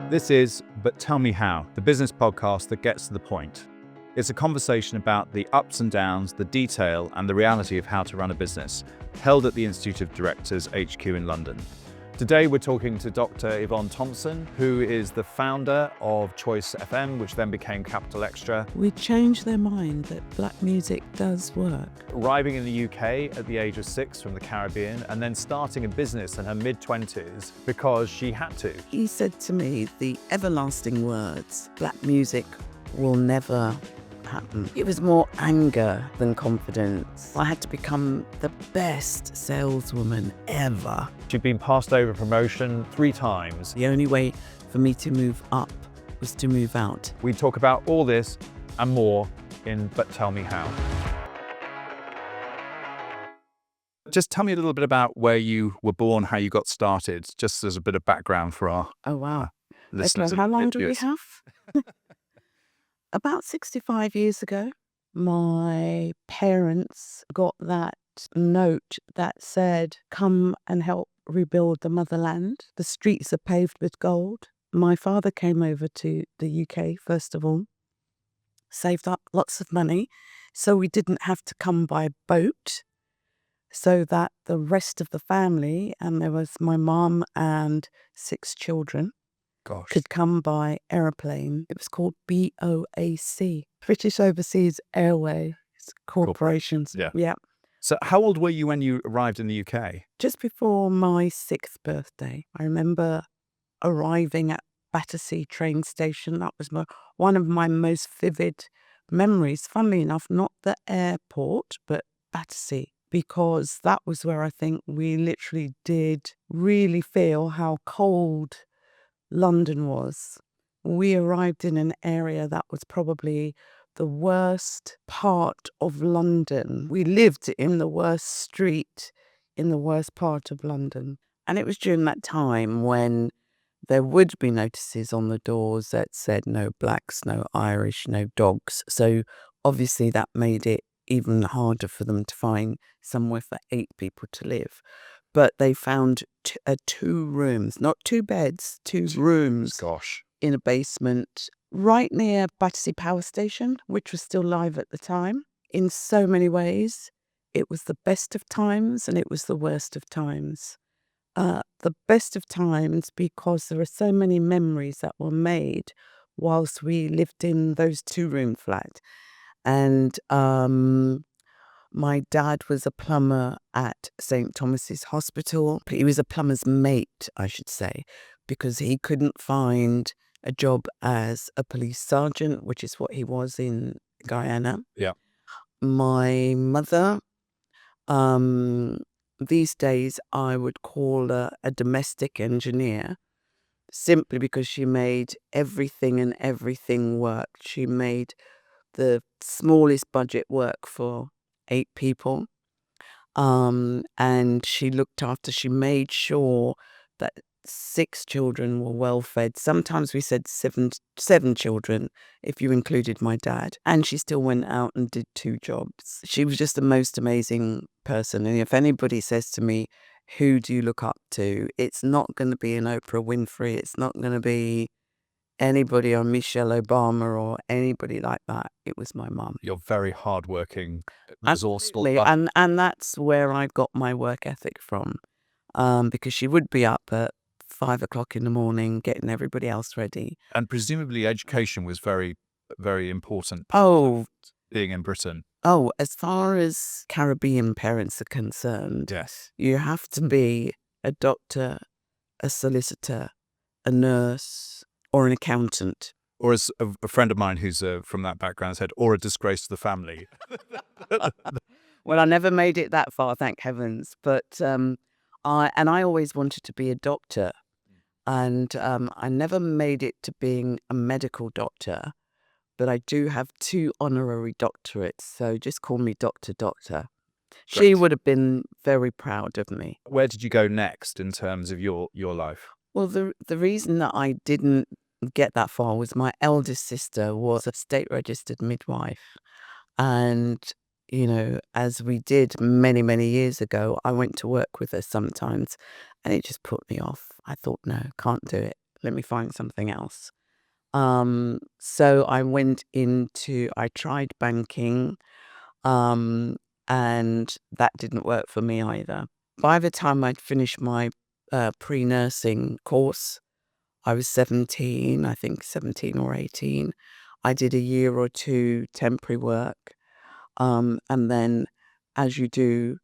This is But Tell Me How, the business podcast that gets to the point. It's a conversation about the ups and downs, the detail, and the reality of how to run a business, held at the Institute of Directors HQ in London. Today we're talking to Dr Yvonne Thompson, who is the founder of Choice FM, which then became Capital Extra. We changed their mind that black music does work. Arriving in the UK at the age of 6 from the Caribbean, and then starting a business in her mid-20s because she had to. He said to me the everlasting words, black music will never happen. It was more anger than confidence. I had to become the best saleswoman ever. She'd been passed over promotion 3 times. The only way for me to move up was to move out. We talk about all this and more in But Tell Me How. Just tell me a little bit about where you were born, how you got started, just as a bit of background for our listeners. How long do we have? About 65 years ago, my parents got that note that said, come and help rebuild the motherland. The streets are paved with gold. My father came over to the UK, first of all, saved up lots of money, so we didn't have to come by boat, so that the rest of the family, and there was my mum and 6 children, could come by aeroplane. It was called BOAC, British Overseas Airways Corporations. Yeah. So how old were you when you arrived in the UK? Just before my 6th birthday. I remember arriving at Battersea train station. That was one of my most vivid memories. Funnily enough, not the airport, but Battersea, because that was where I think we literally did really feel how cold London was. We arrived in an area that was probably the worst part of London. We lived in the worst street in the worst part of London. And it was during that time when there would be notices on the doors that said no blacks, no Irish, no dogs. So obviously that made it even harder for them to find somewhere for 8 people to live. But they found 2 rooms, not 2 beds, 2 rooms in a basement right near Battersea Power Station, which was still live at the time. In so many ways, it was the best of times and it was the worst of times. The best of times because there are so many memories that were made whilst we lived in those 2-room flat. And my dad was a plumber at St. Thomas's Hospital. He was a plumber's mate, I should say, because he couldn't find a job as a police sergeant, which is what he was in Guyana. Yeah. My mother, these days I would call her a domestic engineer, simply because she made everything and everything work. She made the smallest budget work for 8 people. And she made sure that 6 children were well fed. Sometimes we said 7 children, if you included my dad. And she still went out and did 2 jobs. She was just the most amazing person. And if anybody says to me, who do you look up to? It's not going to be an Oprah Winfrey. It's not going to be anybody on Michelle Obama or anybody like that. It was my mum. You're very hardworking, resourceful. And that's where I got my work ethic from, because she would be up at 5 o'clock in the morning getting everybody else ready. And presumably education was very, very important. Being in Britain. As far as Caribbean parents are concerned, yes, you have to be a doctor, a solicitor, a nurse, or an accountant. Or as a friend of mine who's from that background said, or a disgrace to the family. Well, I never made it that far, thank heavens. But I always wanted to be a doctor. And I never made it to being a medical doctor. But I do have 2 honorary doctorates, so just call me Doctor. She would have been very proud of me. Where did you go next in terms of your life? Well, the reason that I didn't get that far was my eldest sister was a state registered midwife. And, you know, as we did many, many years ago, I went to work with her sometimes and it just put me off. I thought, no, can't do it. let me find something else. So I tried banking, um, and that didn't work for me either. By the time I'd finished my pre-nursing course, I was 17, I think 17 or 18. I did a year or two temporary work. And then, as you do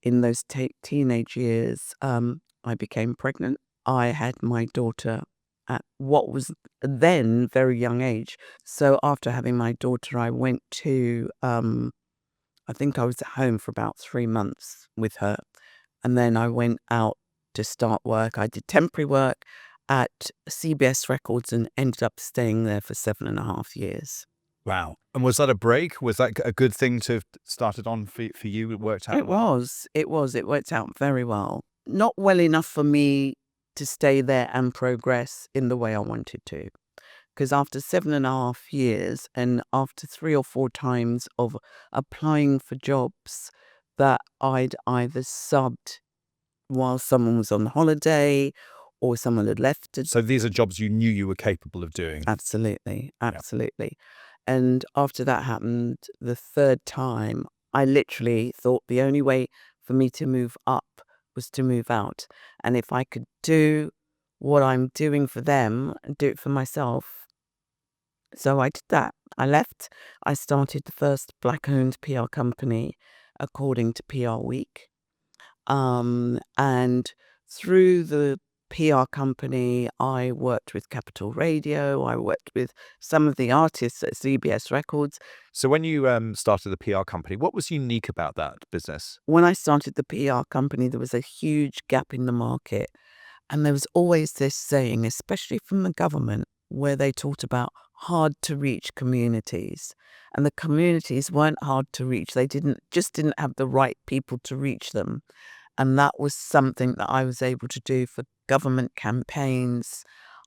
in those teenage years, I became pregnant. I had my daughter at what was then very young age. So after having my daughter, I went to, I think I was at home for about 3 months with her. And then I went out to start work. I did temporary work at CBS Records and ended up staying there for 7.5 years. Wow. And was that a break? Was that a good thing to have started on for you? It worked out It well? was. It was. It worked out very well. Not well enough for me to stay there and progress in the way I wanted to. Because after 7.5 years and after 3 or 4 times of applying for jobs that I'd either subbed while someone was on holiday or someone had left. So these are jobs you knew you were capable of doing. Absolutely. Yeah. Absolutely. And after that happened the third time, I literally thought the only way for me to move up was to move out. And if I could do what I'm doing for them, do it for myself. So I did that. I left. I started the first Black-owned PR company according to PR Week. And through the PR company, I worked with Capital Radio. I worked with some of the artists at CBS Records. So when you started the PR company, what was unique about that business? When I started the PR company, there was a huge gap in the market. And there was always this saying, especially from the government, where they talked about hard to reach communities. And the communities weren't hard to reach. They didn't have the right people to reach them. And that was something that I was able to do for government campaigns,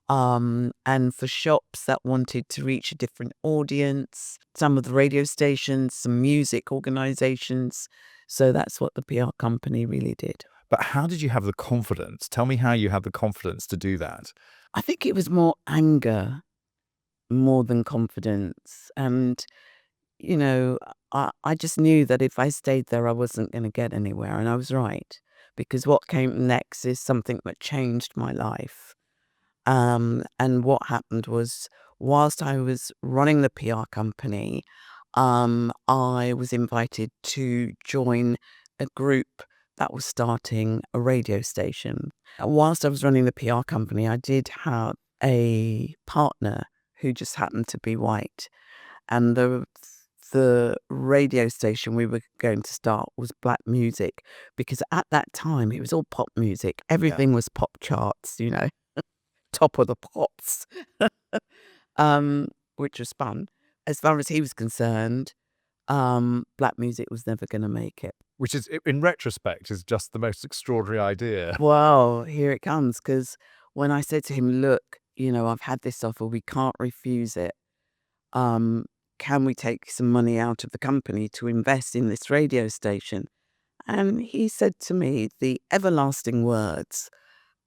and for shops that wanted to reach a different audience, some of the radio stations, some music organizations. So that's what the PR company really did. But how did you have the confidence? Tell me how you had the confidence to do that. I think it was more anger more than confidence. And, you know, I just knew that if I stayed there, I wasn't going to get anywhere. And I was right, because what came next is something that changed my life. And what happened was, whilst I was running the PR company, I was invited to join a group that was starting a radio station. Whilst I was running the PR company, I did have a partner who just happened to be white. And the radio station we were going to start was black music, because at that time it was all pop music. Everything was pop charts, top of the pops, which was fun. As far as he was concerned, black music was never going to make it. Which is, in retrospect, is just the most extraordinary idea. Well, here it comes, because when I said to him, look, I've had this offer, we can't refuse it. Can we take some money out of the company to invest in this radio station? And he said to me the everlasting words,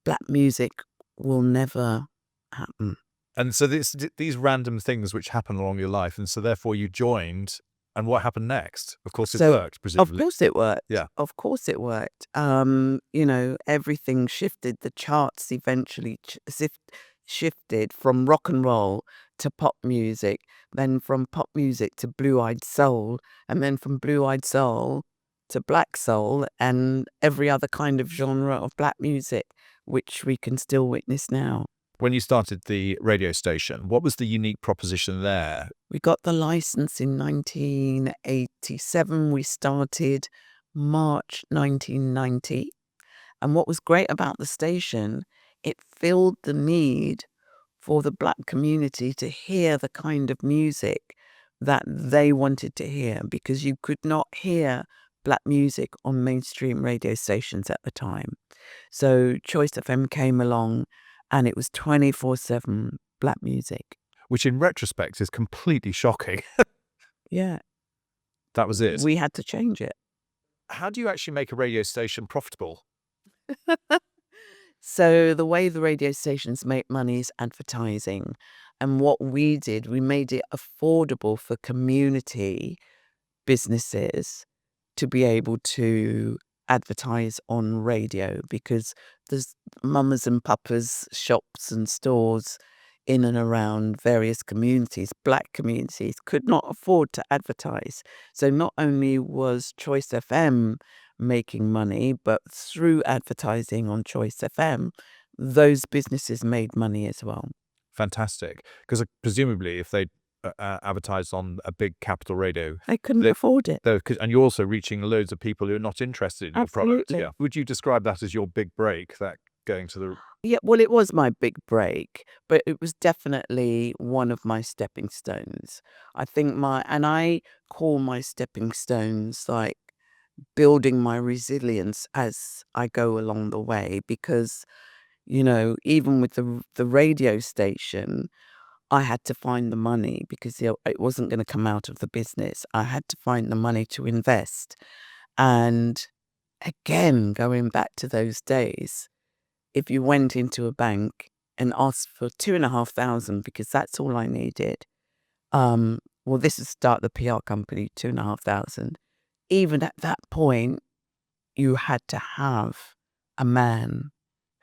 black music will never happen. And so these random things which happen along your life, and so therefore you joined, and what happened next? Of course, it worked, presumably. Of course it worked. Yeah. Of course it worked. Everything shifted. The charts eventually shifted from rock and roll to pop music, then from pop music to blue-eyed soul, and then from blue-eyed soul to black soul, and every other kind of genre of black music, which we can still witness now. When you started the radio station, what was the unique proposition there? We got the license in 1987. We started March 1990. And what was great about the station, it filled the need for the black community to hear the kind of music that they wanted to hear, because you could not hear black music on mainstream radio stations at the time. So Choice FM came along, and it was 24/7 black music. Which in retrospect is completely shocking. Yeah. That was it. We had to change it. How do you actually make a radio station profitable? So the way the radio stations make money is advertising. And what we did, we made it affordable for community businesses to be able to advertise on radio, because there's mamas and papas shops and stores in and around various communities, black communities, could not afford to advertise. So not only was Choice FM making money, but through advertising on Choice FM, those businesses made money as well. Fantastic. Because presumably if they advertised on a big capital radio, They couldn't afford it. and you're also reaching loads of people who are not interested in your product. Absolutely. Yeah. Would you describe that as your big break, that going to the... Yeah, well, it was my big break, but it was definitely one of my stepping stones. I call my stepping stones like building my resilience as I go along the way, because, even with the radio station, I had to find the money because it wasn't going to come out of the business. I had to find the money to invest. And again, going back to those days, if you went into a bank and asked for 2,500 because that's all I needed, well, this is start the PR company, 2,500. Even at that point, you had to have a man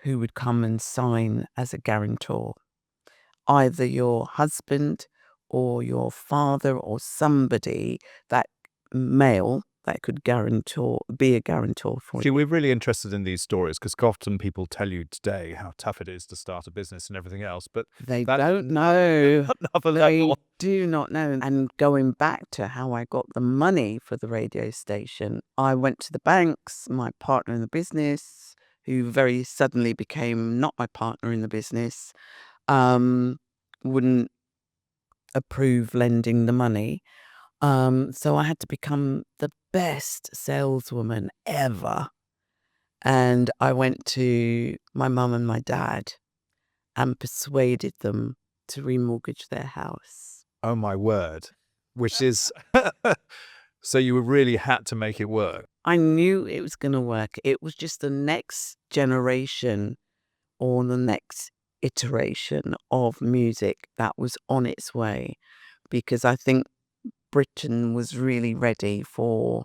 who would come and sign as a guarantor, either your husband or your father or somebody, that male, that could be a guarantor for See, you. we're really interested in these stories because often people tell you today how tough it is to start a business and everything else, but They that- don't know. another They level. do not know. And going back to how I got the money for the radio station, I went to the banks, my partner in the business, who very suddenly became not my partner in the business, wouldn't approve lending the money. So I had to become the best saleswoman ever. And I went to my mum and my dad and persuaded them to remortgage their house. Oh my word. Which is... So you really had to make it work. I knew it was going to work. It was just the next generation or the next iteration of music that was on its way, because I think Britain was really ready for,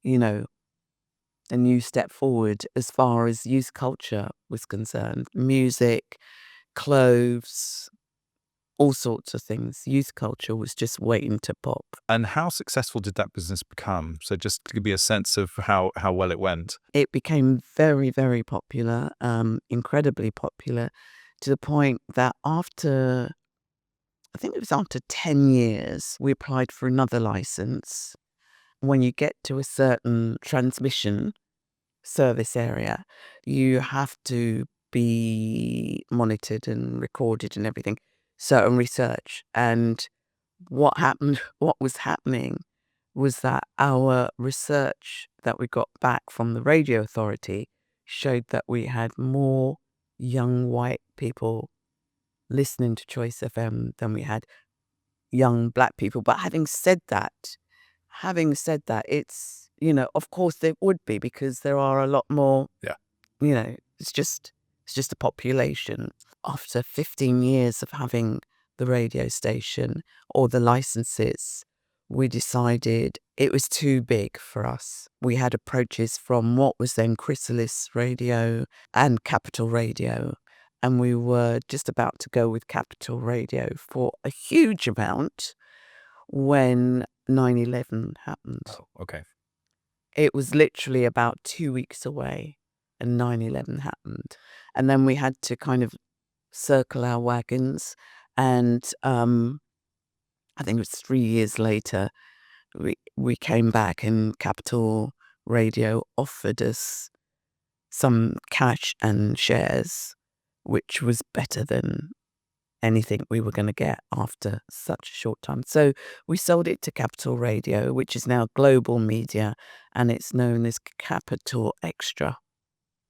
a new step forward as far as youth culture was concerned. Music, clothes, all sorts of things. Youth culture was just waiting to pop. And how successful did that business become? So just to give me a sense of how well it went. It became very, very popular, incredibly popular, to the point that after 10 years, we applied for another license. When you get to a certain transmission service area, you have to be monitored and recorded and everything, certain research. And what was happening was that our research that we got back from the radio authority showed that we had more young white people listening to Choice FM than we had young black people. But having said that, it's, of course there would be, because there are a lot more. Yeah. It's just a population. After 15 years of having the radio station or the licenses, we decided it was too big for us. We had approaches from what was then Chrysalis Radio and Capital Radio, and we were just about to go with Capital Radio for a huge amount when 9/11 happened. Oh, okay. It was literally about 2 weeks away and 9/11 happened. And then we had to kind of circle our wagons, and I think it was 3 years later, we came back and Capital Radio offered us some cash and shares, which was better than anything we were going to get after such a short time. So we sold it to Capital Radio, which is now Global Media, and it's known as Capital Extra.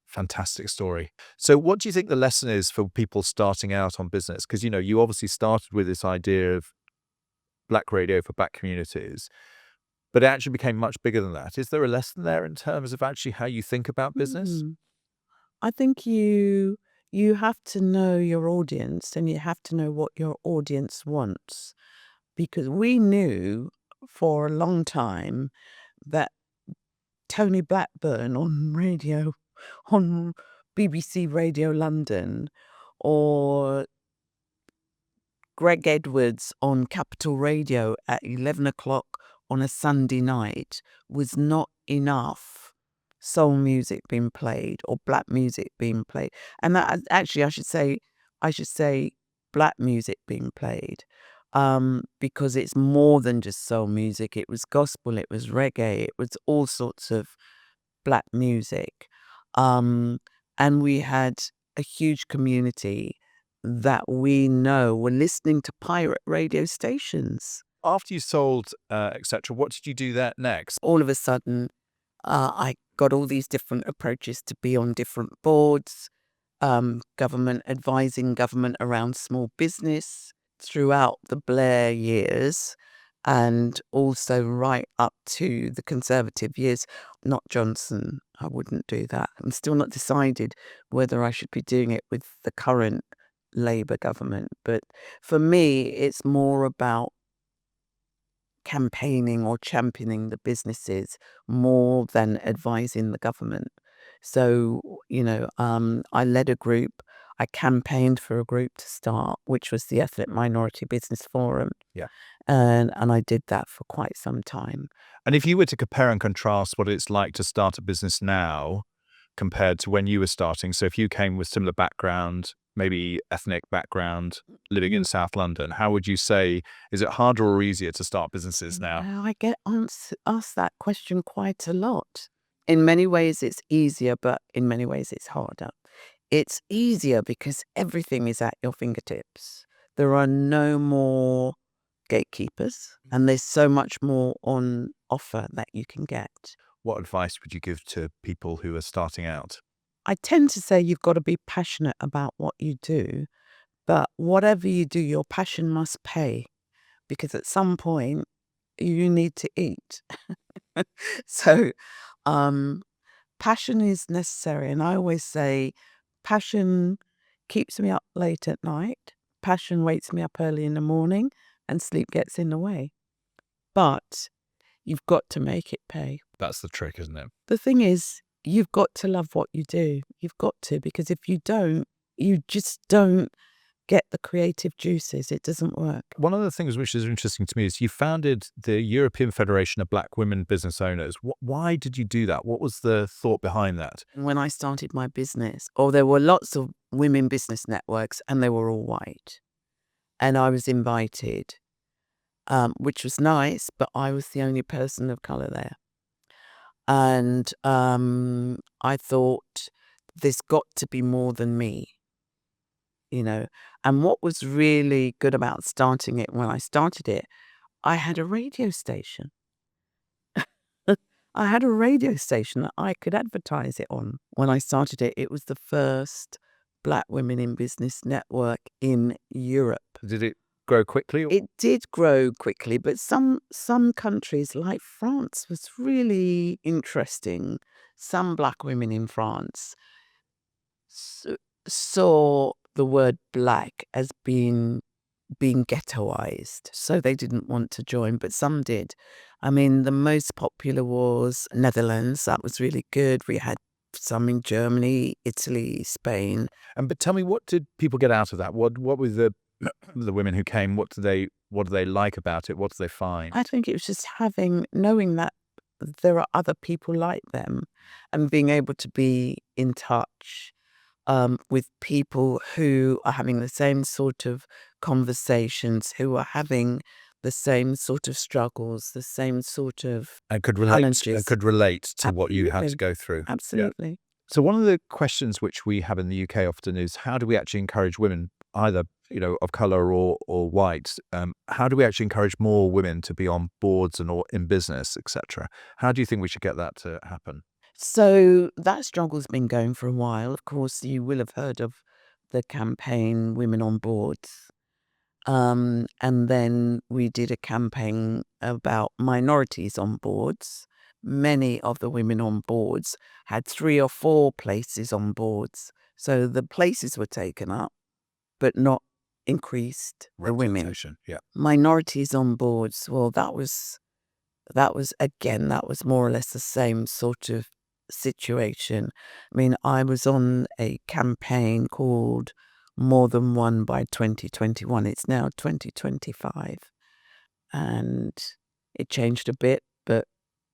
Fantastic story. So what do you think the lesson is for people starting out on business? Because, you obviously started with this idea of black radio for black communities, but it actually became much bigger than that. Is there a lesson there in terms of actually how you think about business? I think you have to know your audience, and you have to know what your audience wants, because we knew for a long time that Tony Blackburn on radio, on BBC Radio London, or Greg Edwards on Capital Radio at 11 o'clock on a Sunday night was not enough soul music being played or black music being played. And that actually, I should say black music being played, because it's more than just soul music. It was gospel, it was reggae, it was all sorts of black music. And we had a huge community that we know were listening to pirate radio stations. After you sold, etc., what did you do that next? All of a sudden, I got all these different approaches to be on different boards, advising government around small business throughout the Blair years, and also right up to the Conservative years. Not Johnson, I wouldn't do that. I'm still not decided whether I should be doing it with the current Labour government. But for me, it's more about campaigning or championing the businesses more than advising the government. So, I led a group. I campaigned for a group to start, which was the Ethnic Minority Business Forum. Yeah. And I did that for quite some time. And if you were to compare and contrast what it's like to start a business now compared to when you were starting, so if you came with similar background, maybe ethnic background, living in South London, how would you say, is it harder or easier to start businesses now? Well, I get asked that question quite a lot. In many ways, it's easier, but in many ways, it's harder. It's easier because everything is at your fingertips. There are no more gatekeepers, and there's so much more on offer that you can get. What advice would you give to people who are starting out? I tend to say you've got to be passionate about what you do, but whatever you do, your passion must pay, because at some point you need to eat. So, passion is necessary. And I always say passion keeps me up late at night. Passion wakes me up early in the morning, and sleep gets in the way. But you've got to make it pay. That's the trick, isn't it? The thing is, you've got to love what you do. You've got to, because if you don't, you just don't get the creative juices. It doesn't work. One of the things which is interesting to me is you founded the European Federation of Black Women Business Owners. Why did you do that? What was the thought behind that? When I started my business, there were lots of women business networks, and they were all white. And I was invited, which was nice, but I was the only person of colour there. And I thought, there's got to be more than me, And what was really good about starting it, when I started it, I had a radio station. I had a radio station that I could advertise it on. When I started it, it was the first Black Women in Business network in Europe. Did it grow quickly? It did grow quickly, but some countries like France was really interesting. Some Black women in France saw the word black as being ghettoized, so they didn't want to join, but some did. I mean, the most popular was Netherlands. That was really good. We had some in Germany, Italy, Spain. But tell me, what did people get out of that? What were the women who came? What do they like about it? What do they find? I think it was just knowing that there are other people like them, and being able to be in touch with people who are having the same sort of conversations, who are having the same sort of struggles, the same sort of challenges. Could relate to what you had to go through. Absolutely. Yeah. So one of the questions which we have in the UK often is, how do we actually encourage women, either of colour or white? How do we actually encourage more women to be on boards and or in business, etc.? How do you think we should get that to happen? So that struggle's been going for a while. Of course, you will have heard of the campaign Women on Boards. And then we did a campaign about minorities on boards, many of the women on boards had 3 or 4 places on boards. So the places were taken up, but not increased the women. Representation, yeah. Minorities on boards, well, that was again, that was more or less the same sort of situation. I mean, I was on a campaign called More Than One by 2021. It's now 2025. And it changed a bit, but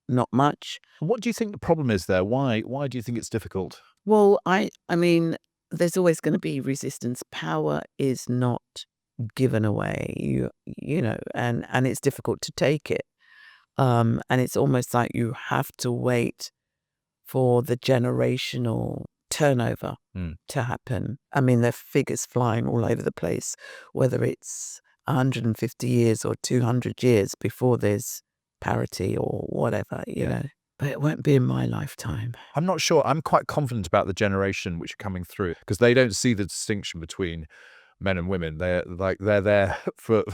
not much. What do you think the problem is there? Why do you think it's difficult? Well, I mean, there's always going to be resistance. Power is not given away, you know, and it's difficult to take it. And it's almost like you have to wait for the generational turnover to happen. I mean, there are figures flying all over the place, whether it's 150 years or 200 years before there's parity or whatever, you know. But it won't be in my lifetime. I'm not sure. I'm quite confident about the generation which are coming through because they don't see the distinction between men and women. They're there for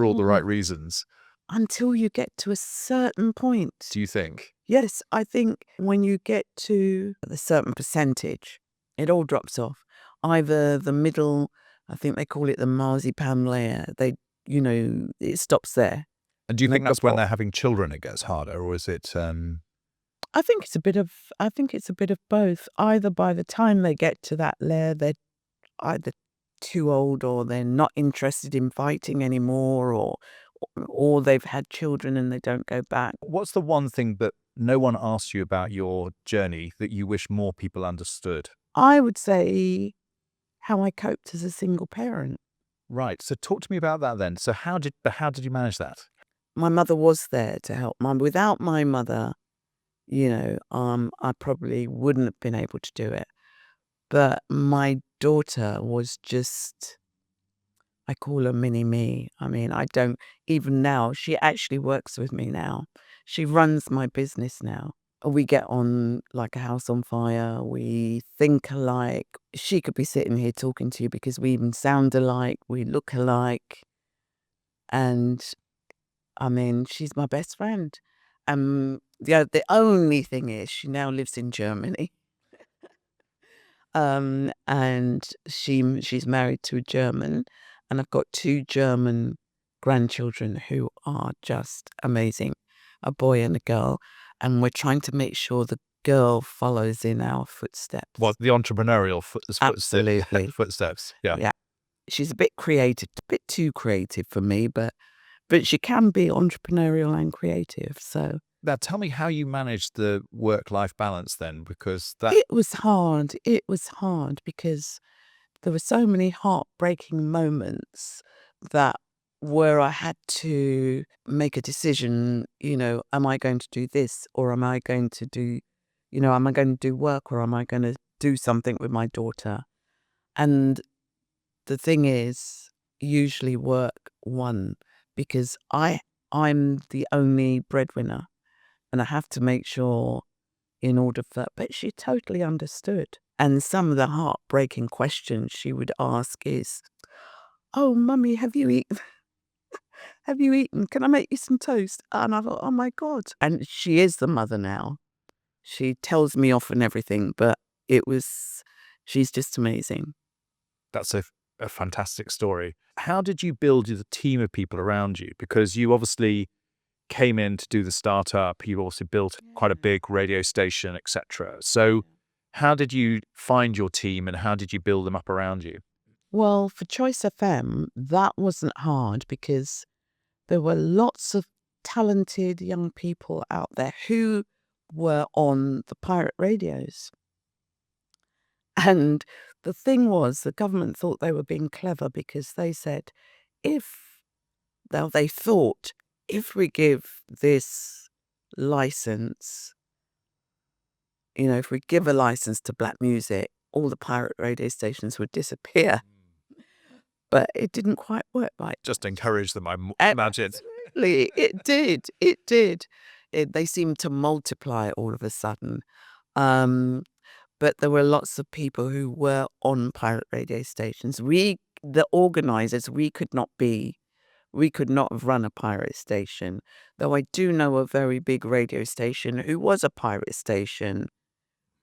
all the right reasons. Until you get to a certain point. Do you think? Yes, I think when you get to a certain percentage, it all drops off. Either the middle, I think they call it the marzipan layer, it stops there. And do you think that's when they're having children it gets harder, or is it? I think it's a bit of both. Either by the time they get to that layer, they're either too old or they're not interested in fighting anymore, or they've had children and they don't go back. What's the one thing that no one asked you about your journey that you wish more people understood? I would say how I coped as a single parent. Right. So talk to me about that then. So how did you manage that? My mother was there to help. Without my mother, I probably wouldn't have been able to do it. But my daughter was just, I call her mini me. I mean, I don't, even now, she actually works with me now. She runs my business now. We get on like a house on fire. We think alike. She could be sitting here talking to you because we even sound alike. We look alike. And I mean, she's my best friend. The only thing is she now lives in Germany. And she's married to a German, and I've got 2 German grandchildren who are just amazing, a boy and a girl, and we're trying to make sure the girl follows in our footsteps. Well, the entrepreneurial Absolutely. footsteps. Yeah. Yeah. She's a bit creative, a bit too creative for me, but she can be entrepreneurial and creative, so. Now, tell me how you managed the work-life balance then, because It was hard. It was hard because there were so many heartbreaking moments that where I had to make a decision, am I going to do this or am I going to do, am I going to do work or am I going to do something with my daughter? And the thing is, usually work won because I'm the only breadwinner. And I have to make sure in order for, but she totally understood. And some of the heartbreaking questions she would ask is, "Oh, mummy, have you eaten? Have you eaten? Can I make you some toast?" And I thought, oh my God. And she is the mother now. She tells me off and everything, but she's just amazing. That's a fantastic story. How did you build the team of people around you? Because you obviously came in to do the startup. You also built quite a big radio station, etc. So how did you find your team and how did you build them up around you? Well, for Choice FM, that wasn't hard because there were lots of talented young people out there who were on the pirate radios. And the thing was, the government thought they were being clever because they said, they thought, if we give this license, if we give a license to black music, all the pirate radio stations would disappear. But it didn't quite work like that. Just encourage them, I imagine. Absolutely, it did. It did. They seemed to multiply all of a sudden. But there were lots of people who were on pirate radio stations. The organisers, we could not be we could not have run a pirate station. Though I do know a very big radio station who was a pirate station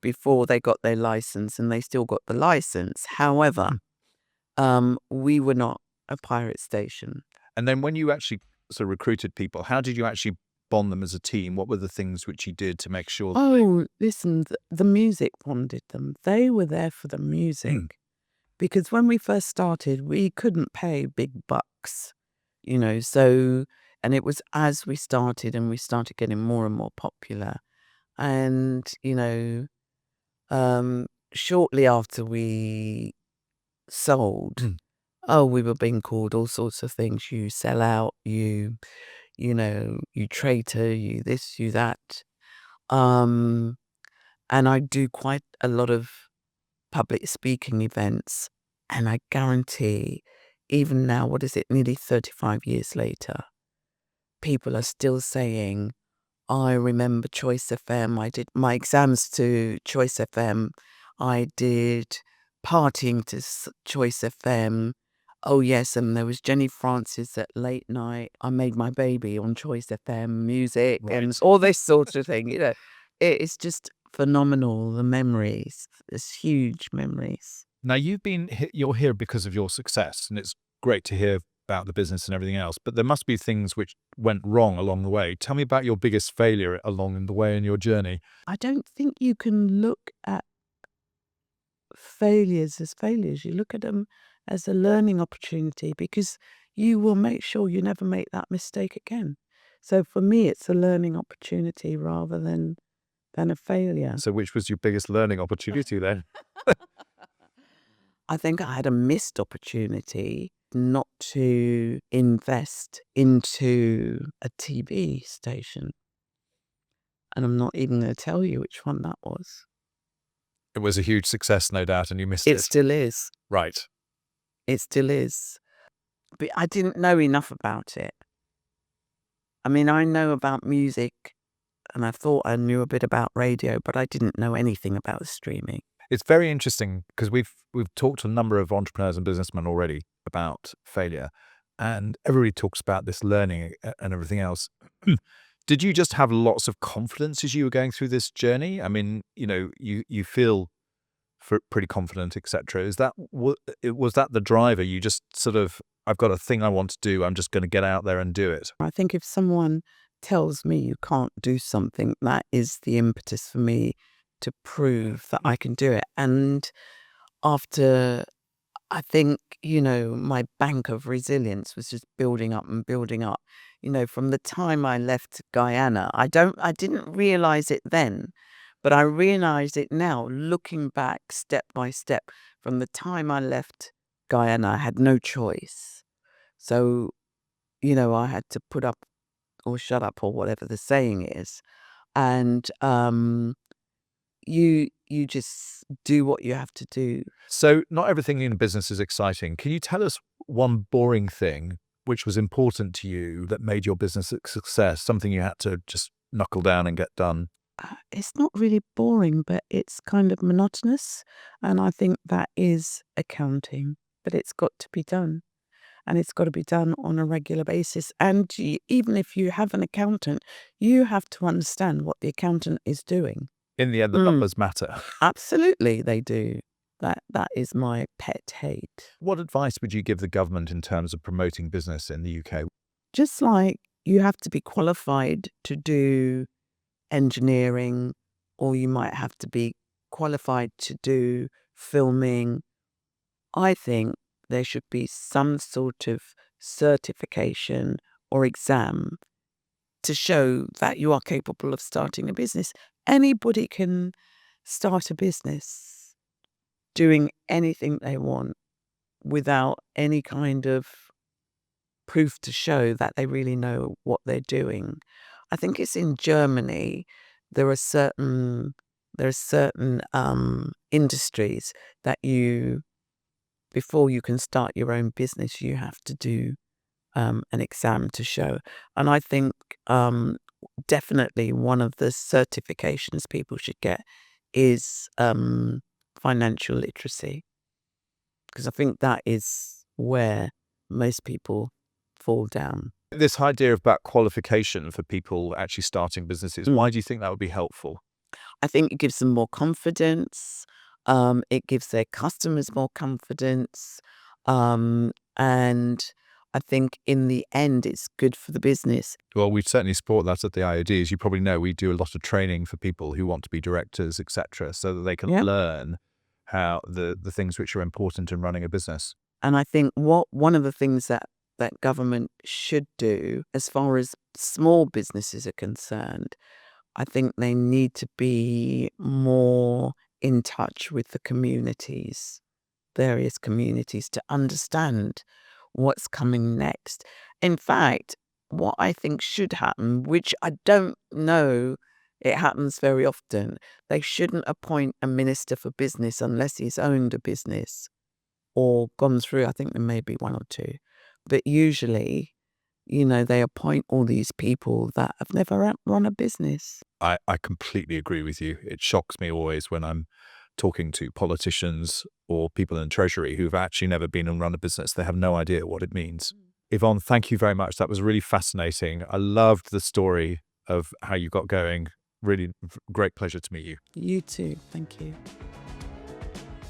before they got their license, and they still got the license. However, we were not a pirate station. And then when you actually sort of recruited people, how did you actually bond them as a team? What were the things which you did to make sure? Oh, listen, the music bonded them. They were there for the music. Because when we first started, we couldn't pay big bucks, so, and it was as we started and we started getting more and more popular. And, shortly after we sold, we were being called all sorts of things. You sell out, you traitor, you this, you that. And I do quite a lot of public speaking events, and I guarantee, even now, what is it, nearly 35 years later, people are still saying, I remember Choice FM, I did my exams to Choice FM, I did partying to Choice FM. Oh yes, and there was Jenny Francis at late night. I made my baby on Choice FM music, and all this sort of thing. It's just phenomenal, the memories. It's huge memories. Now, you're here because of your success, and it's great to hear about the business and everything else, but there must be things which went wrong along the way. Tell me about your biggest failure along the way in your journey. I don't think you can look at failures as failures. You look at them as a learning opportunity, because you will make sure you never make that mistake again. So for me, it's a learning opportunity rather than a failure. So which was your biggest learning opportunity then? I think I had a missed opportunity not to invest into a TV station. And I'm not even going to tell you which one that was. It was a huge success, no doubt, and you missed it. It still is. Right. It still is. But I didn't know enough about it. I mean, I know about music, and I thought I knew a bit about radio, but I didn't know anything about streaming. It's very interesting because we've talked to a number of entrepreneurs and businessmen already about failure, and everybody talks about this learning and everything else. Did you just have lots of confidence as you were going through this journey? I mean, you feel pretty confident, etc. Was that the driver? You just sort of, I've got a thing I want to do, I'm just going to get out there and do it. I think if someone tells me you can't do something, that is the impetus for me to prove that I can do it. And after, I think, my bank of resilience was just building up and building up. From the time I left Guyana, I didn't realize it then, but I realize it now, looking back step by step. From the time I left Guyana, I had no choice. So, I had to put up or shut up, or whatever the saying is. And you just do what you have to do. So not everything in business is exciting. Can you tell us one boring thing which was important to you that made your business a success, something you had to just knuckle down and get done? It's not really boring, but it's kind of monotonous. And I think that is accounting, but it's got to be done. And it's got to be done on a regular basis. And even if you have an accountant, you have to understand what the accountant is doing. In the end, the numbers matter. Absolutely, they do. That is my pet hate. What advice would you give the government in terms of promoting business in the UK? Just like you have to be qualified to do engineering, or you might have to be qualified to do filming, I think there should be some sort of certification or exam to show that you are capable of starting a business. Anybody can start a business doing anything they want without any kind of proof to show that they really know what they're doing. I think it's in Germany. There are certain industries that before you can start your own business, you have to do an exam to show. And I think definitely one of the certifications people should get is financial literacy, because I think that is where most people fall down. This idea about qualification for people actually starting businesses, why do you think that would be helpful? I think it gives them more confidence. It gives their customers more confidence. And I think in the end, it's good for the business. Well, we certainly support that at the IoD. As you probably know, we do a lot of training for people who want to be directors, etc., so that they can Yeah. learn how the things which are important in running a business. And I think one of the things that government should do, as far as small businesses are concerned, I think they need to be more in touch with the communities, various communities, to understand what's coming next. In fact, what I think should happen, which I don't know it happens very often, they shouldn't appoint a minister for business unless he's owned a business or gone through, I think there may be one or two. But usually, they appoint all these people that have never run a business. I completely agree with you. It shocks me always when I'm talking to politicians or people in the Treasury who've actually never been and run a business. They have no idea what it means. Yvonne, thank you very much. That was really fascinating. I loved the story of how you got going. Really great pleasure to meet you. You too. Thank you.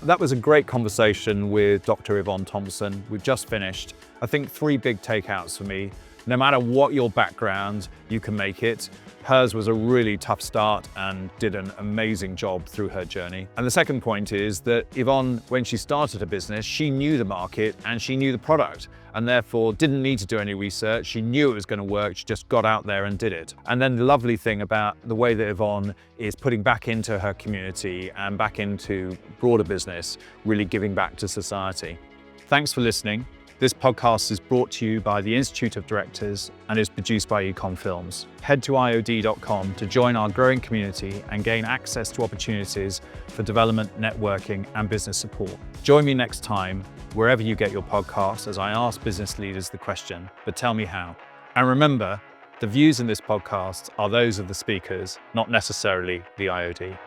That was a great conversation with Dr. Yvonne Thompson. We've just finished. I think 3 big takeouts for me. No matter what your background, you can make it. Hers was a really tough start and did an amazing job through her journey. And the second point is that Yvonne, when she started a business, she knew the market and she knew the product and therefore didn't need to do any research. She knew it was going to work. She just got out there and did it. And then the lovely thing about the way that Yvonne is putting back into her community and back into broader business, really giving back to society. Thanks for listening. This podcast is brought to you by the Institute of Directors and is produced by Econ Films. Head to iod.com to join our growing community and gain access to opportunities for development, networking, and business support. Join me next time, wherever you get your podcasts, as I ask business leaders the question, but tell me how. And remember, the views in this podcast are those of the speakers, not necessarily the IoD.